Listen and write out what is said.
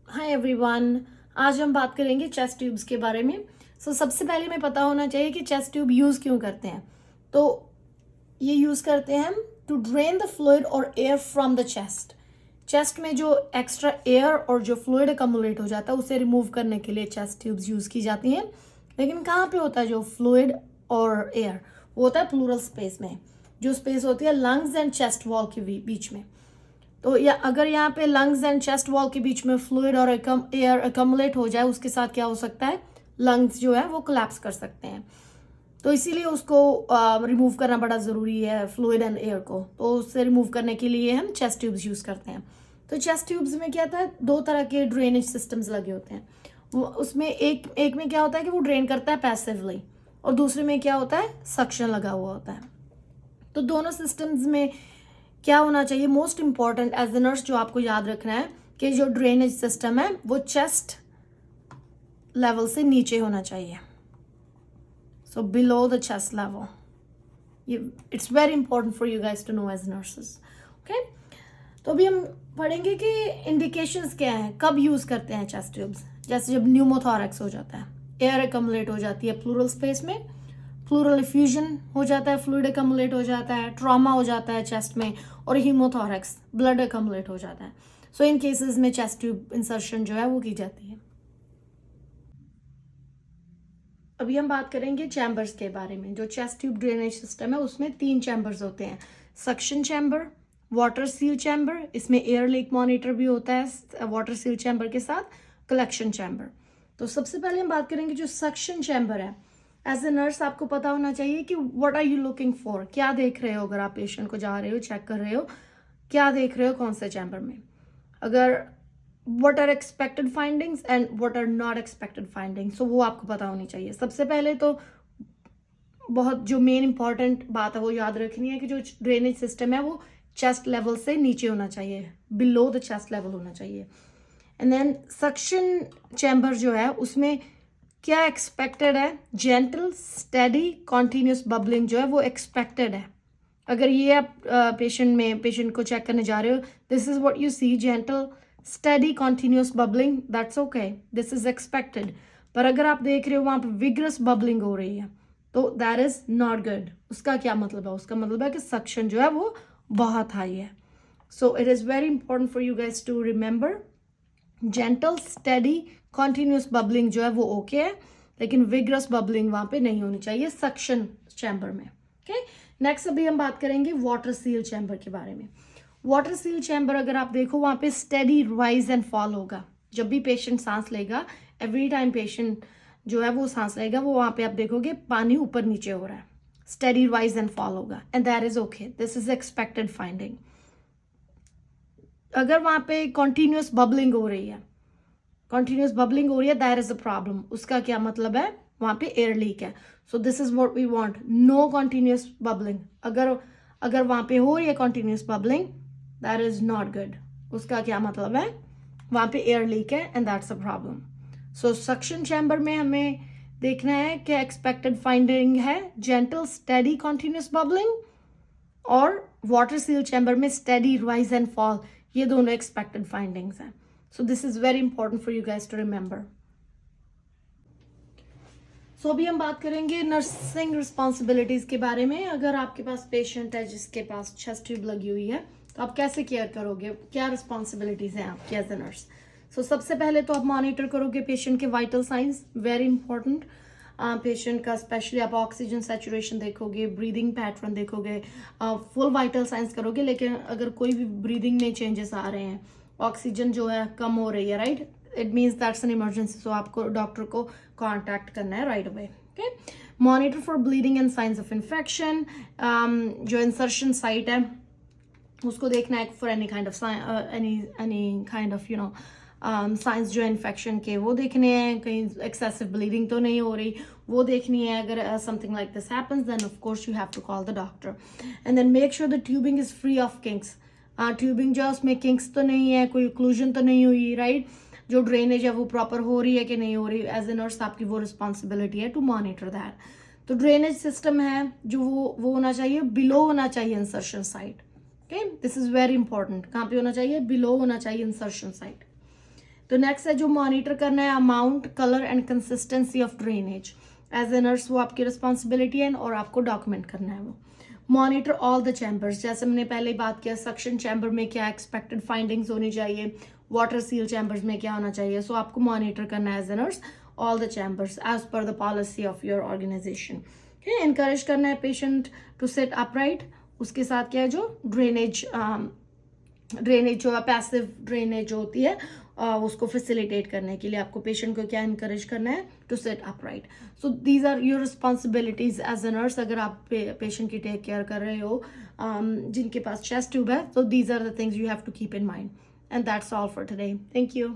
Hi everyone. आज हम बात करेंगे चेस्ट ट्यूब्स के बारे में। सबसे पहले हमें पता होना चाहिए कि चेस्ट ट्यूब यूज़ क्यों करते हैं। तो ये यूज़ करते हैं हम टू ड्रेन द फ्लूइड और air from the chest. Chest में जो एक्स्ट्रा एयर और जो फ्लूइड अकमुलेट हो जाता है उसे रिमूव करने के लिए चेस्ट ट्यूब्स यूज़ की जाती हैं। लेकिन कहाँ पे होता है जो फ्लूइड और एयर, वो होता है प्लूरल स्पेस में, जो स्पेस होती है लंग्स एंड चेस्ट वॉल के बीच में। तो या अगर यहाँ पे लंग्स एंड चेस्ट वॉल के बीच में फ्लूइड और एयर अकमुलेट हो जाए, उसके साथ क्या हो सकता है, लंग्स जो है वो कोलैप्स कर सकते हैं। तो इसीलिए उसको रिमूव करना बड़ा ज़रूरी है, फ्लूइड एंड एयर को। तो उससे रिमूव करने के लिए हम चेस्ट ट्यूब्स यूज़ करते हैं। तो चेस्ट ट्यूब्स में क्या होता है, दो तरह के ड्रेनेज सिस्टम्स लगे होते हैं। उसमें एक में क्या होता है कि वो ड्रेन करता है पैसिवली, और दूसरे में क्या होता है, सक्शन लगा हुआ होता है। तो दोनों सिस्टम्स में क्या होना चाहिए, most important as a nurse जो आपको याद रखना है कि जो ड्रेनेज सिस्टम है वो चेस्ट लेवल से नीचे होना चाहिए। So below the chest level. It's very important for you guys to know as nurses. Okay, तो अभी हम पढ़ेंगे कि इंडिकेशंस क्या हैं, कब यूज करते हैं चेस्ट ट्यूब्स। जैसे जब न्यूमोथोरैक्स हो जाता है, एयर अकमुलेट हो जाती है प्लूरल स्पेस में, प्लूरल इफ्यूजन हो जाता है, फ्लूइड अकमुलेट हो जाता है, ट्रॉमा हो जाता है चेस्ट में, और हीमोथोरैक्स ब्लड अकमुलेट हो जाता है। सो इन केसेस में चेस्ट ट्यूब इंसर्शन जो है वो की जाती है। अभी हम बात करेंगे चैम्बर्स के बारे में। जो चेस्ट ट्यूब ड्रेनेज सिस्टम है उसमें 3 चैम्बर्स होते हैं। Suction chamber, water seal chamber, इसमें एयर लीक मॉनिटर भी होता है वाटर सील चैम्बर के साथ, कलेक्शन चैम्बर। तो सबसे पहले हम बात करेंगे जो सक्शन चैम्बर है। एज ए नर्स आपको पता होना चाहिए कि what are you looking for, क्या देख रहे हो। अगर आप पेशेंट को जा रहे हो, चेक कर रहे हो, क्या देख रहे हो कौन से चैम्बर में। अगर what are expected findings and what are not expected findings, so वो आपको पता होनी चाहिए। सबसे पहले तो बहुत जो मेन इंपॉर्टेंट बात है वो याद रखनी है कि जो ड्रेनेज सिस्टम है वो चेस्ट लेवल से नीचे होना चाहिए, बिलो द चेस्ट लेवल होना चाहिए। एंड देन सक्शन चैम्बर जो है उसमें क्या एक्सपेक्टेड है, जेंटल स्टेडी कॉन्टिन्यूस बबलिंग जो है वो एक्सपेक्टेड है। अगर ये आप पेशेंट को चेक करने जा रहे हो, this is what you see, gentle steady continuous bubbling, that's okay, this is expected. पर अगर आप देख रहे हो वहां पर विग्रस बबलिंग हो रही है, तो दैट इज नॉट गुड। उसका क्या मतलब है, उसका मतलब है कि सक्शन जो है वो बहुत हाई है। So it is very important for you guys to remember, gentle steady continuous bubbling जो है वो ओके है, लेकिन विग्रस बबलिंग वहां पे नहीं होनी चाहिए सक्शन चैम्बर में। ओके, नेक्स्ट अभी हम बात करेंगे वाटर सील चैम्बर के बारे में। वाटर सील चैम्बर अगर आप देखो वहां पे स्टेडी राइज एंड फॉल होगा। जब भी पेशेंट सांस लेगा, एवरी टाइम पेशेंट जो है वो सांस लेगा, वो वहां पे आप देखोगे पानी ऊपर नीचे हो रहा है, स्टेडी राइज एंड फॉल होगा, and that is okay, this is expected finding. अगर वहां पे कॉन्टिन्यूस बबलिंग हो रही है, कॉन्टिन्यूस बबलिंग हो रही है, दैट इज अ प्रॉब्लम। उसका क्या मतलब है, वहां पे एयर लीक है। So this is what we want, no continuous bubbling. अगर अगर वहां पे हो रही है continuous bubbling, that is not good. उसका क्या मतलब है, वहां पे एयर लीक है, and that's a problem. So suction chamber में हमें देखना है कि एक्सपेक्टेड फाइंडिंग है जेंटल स्टेडी कॉन्टिन्यूस बबलिंग, और वाटर सील चैम्बर में स्टेडी राइज एंड फॉल, ये दोनों एक्सपेक्टेड फाइंडिंग्स हैं। So this is very important for you guys to remember. So अभी हम बात करेंगे नर्सिंग रिस्पॉन्सिबिलिटीज के बारे में। अगर आपके पास पेशेंट है जिसके पास चेस्ट ट्यूब लगी हुई है, तो आप कैसे केयर करोगे, क्या रिस्पॉन्सिबिलिटीज हैं आपकी एज ए नर्स। सो सबसे पहले तो आप मॉनिटर करोगे पेशेंट के vital science, very important. Patient का स्पेशली आप ऑक्सीजन सैचुरेशन देखोगे, ब्रीदिंग पैटर्न देखोगे, फुल वाइटल साइंस करोगे। लेकिन अगर कोई भी ब्रीदिंग में चेंजेस आ रहे हैं, ऑक्सीजन जो है कम हो रही है, right, it means that's an emergency. So आपको डॉक्टर को कांटेक्ट करना है right away. Okay, monitor for bleeding and signs of infection. जो इंसर्शन साइट है उसको देखना है for any kind of any kind of you know signs जो है इन्फेक्शन के, वो देखने हैं। कहीं एक्सेसिव ब्लीडिंग तो नहीं हो रही, वो देखनी है। अगर something like this happens, then of course you have to call the doctor. And then make sure the tubing is free of kinks. Tubing जो है उसमें किंक्स तो नहीं है, कोई ओक्लूजन तो नहीं हुई, राइट। जो ड्रेनेज है वो प्रॉपर हो रही है कि नहीं हो रही, एज ए नर्स आपकी वो रिस्पॉन्सिबिलिटी है टू मॉनिटर दैट। तो ड्रेनेज सिस्टम है जो वो होना चाहिए, बिलो होना चाहिए insertion site. Okay, this is very important. कहाँ पे होना चाहिए, बिलो होना चाहिए इंसर्शन साइट। तो नेक्स्ट है जो मॉनिटर करना है amount, colour and consistency of drainage. As a nurse वो आपकी रिस्पॉन्सिबिलिटी है और आपको डॉक्यूमेंट करना है वो। मॉनिटर ऑल द चैम्बर्स, जैसे हमने पहले बात किया सक्शन चैम्बर में क्या एक्सपेक्टेड फाइंडिंग्स होनी चाहिए, वाटर सील चैम्बर्स में क्या होना चाहिए। सो आपको मॉनिटर करना है as a nurse all the chambers as per the policy of your organization. Encourage करना है पेशेंट टू सिट अपराइट। उसके साथ क्या है जो ड्रेनेज जो है पैसिव ड्रेनेज जो होती है उसको फैसिलिटेट करने के लिए आपको पेशेंट को क्या इनकरेज करना है, to sit upright. So these are your responsibilities as a nurse. अगर आप पेशेंट की टेक केयर कर रहे हो जिनके पास चेस्ट ट्यूब है, तो these are the things you have to keep in mind. And that's all for today. Thank you.